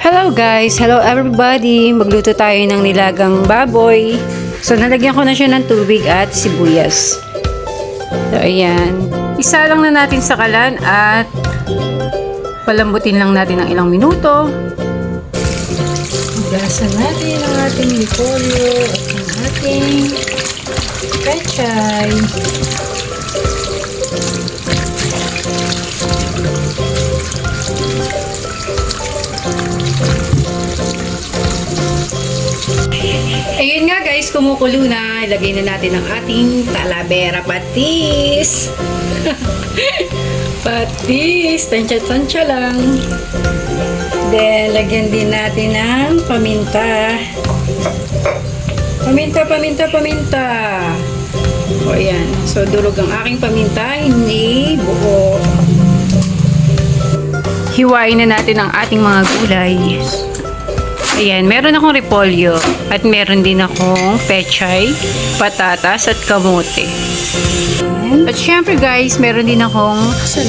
Hello guys! Hello everybody! Magluto tayo ng nilagang baboy. So, nalagyan ko na siya ng tubig at sibuyas. So, ayan. Isa lang na natin sa kalan at palambutin lang natin ng ilang minuto. Gasan natin ang ating repolyo at ang ating pechay. Ayun nga guys, kumukulo na. Ilagay na natin ang ating talavera patis. Patis. Tansya-tansya lang. Then, lagyan din natin ng paminta. Paminta. O, ayan. So, durog ang aking paminta. Hindi buo. Hiwain na natin ang ating mga gulay. Ayan, meron akong repolyo at meron din akong pechay, patatas at kamote. At syempre guys, meron din akong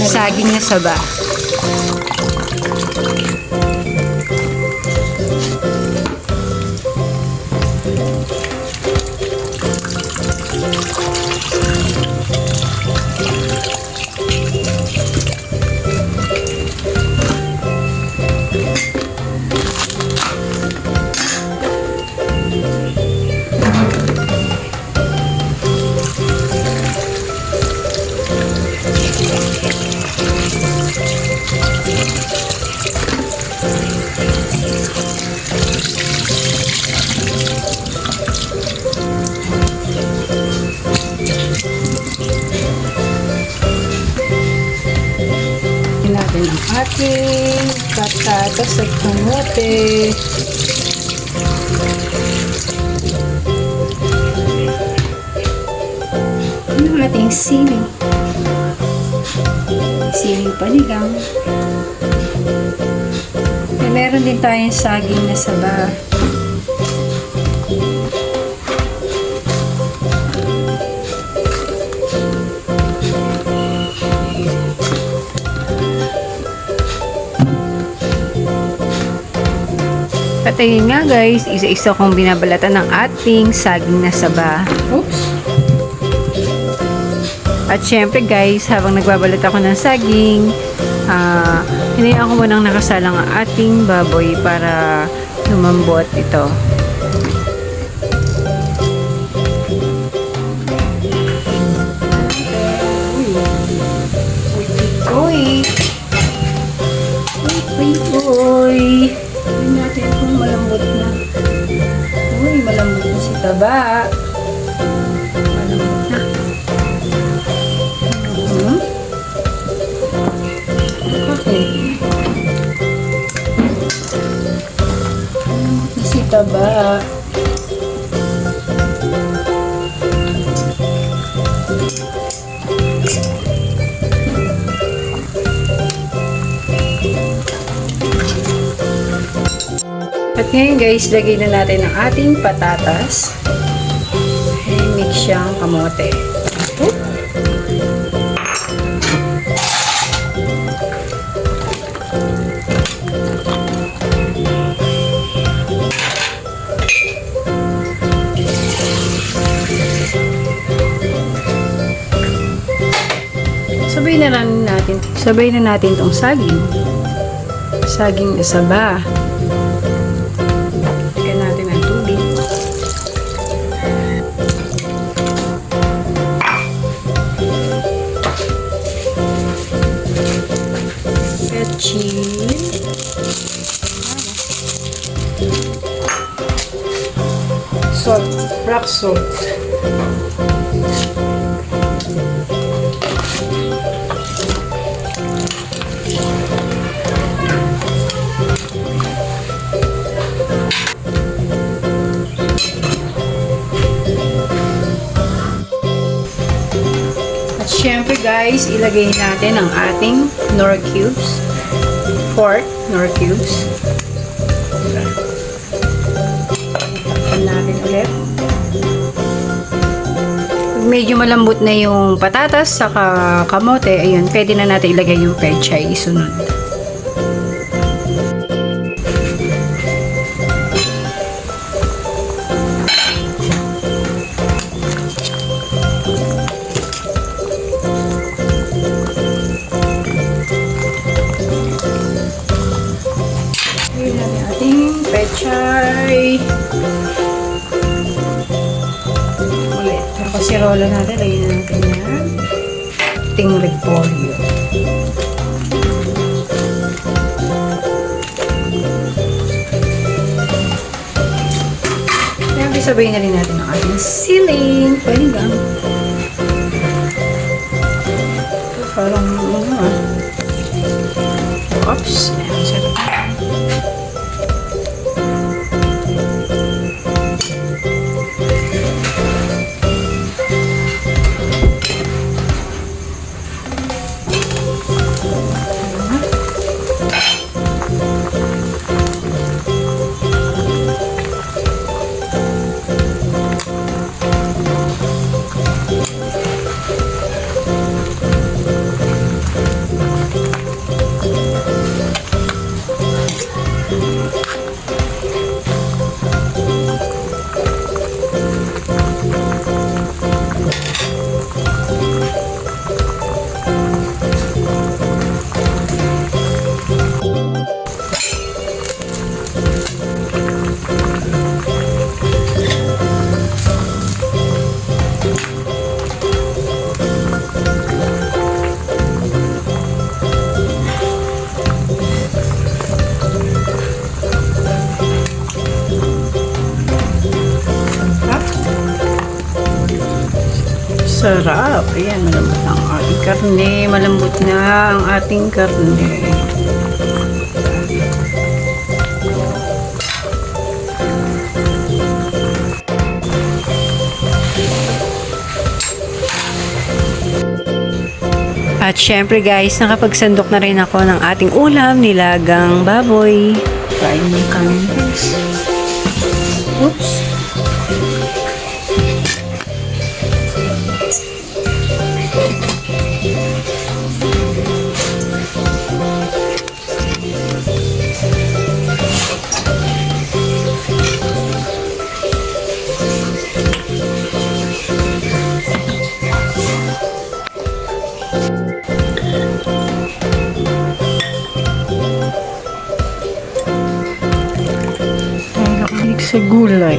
saging na saba. Natin ang ating patatas at kamote. Ang ating siling panigang. At meron din tayong saging na saba. At ayun nga guys, isa-isa kong binabalatan ng ating saging na saba. Oops! At syempre guys, habang nagbabalat ako ng saging, hinayaan ko munang nakasalang ang ating baboy para lumambot ito. Uy! Tingnan natin kung malambot na. Uy, malambot na si taba. Malambot na. Okay. Malambot na si taba. At ngayon guys, lagay na natin ang ating patatas. And mix siyang kamote. Sabay na natin tong saging. Saging na saba. Salt, rock salt. At syempre guys, ilagay natin ang ating Knorr cubes. Pork, Knorr cubes. Natin ulit. Medyo malambot na yung patatas saka kamote, ayun, pwede na natin ilagay yung pechay isunod. ating pechay. Ulit. Yung kasirola natin, lagyan natin yan. Ating repolyo. Siyempre, sabayin na rin natin ang ating siling. Pwede lang. Parang oops. Ayan, sarap. Sarap. Ayan, malambot na ang ating karne. Malambot na ang ating karne. At syempre guys, nakapagsandok na rin ako ng ating ulam, nilagang baboy. Kain mo yung kanin guys. Oops. Sa gulay.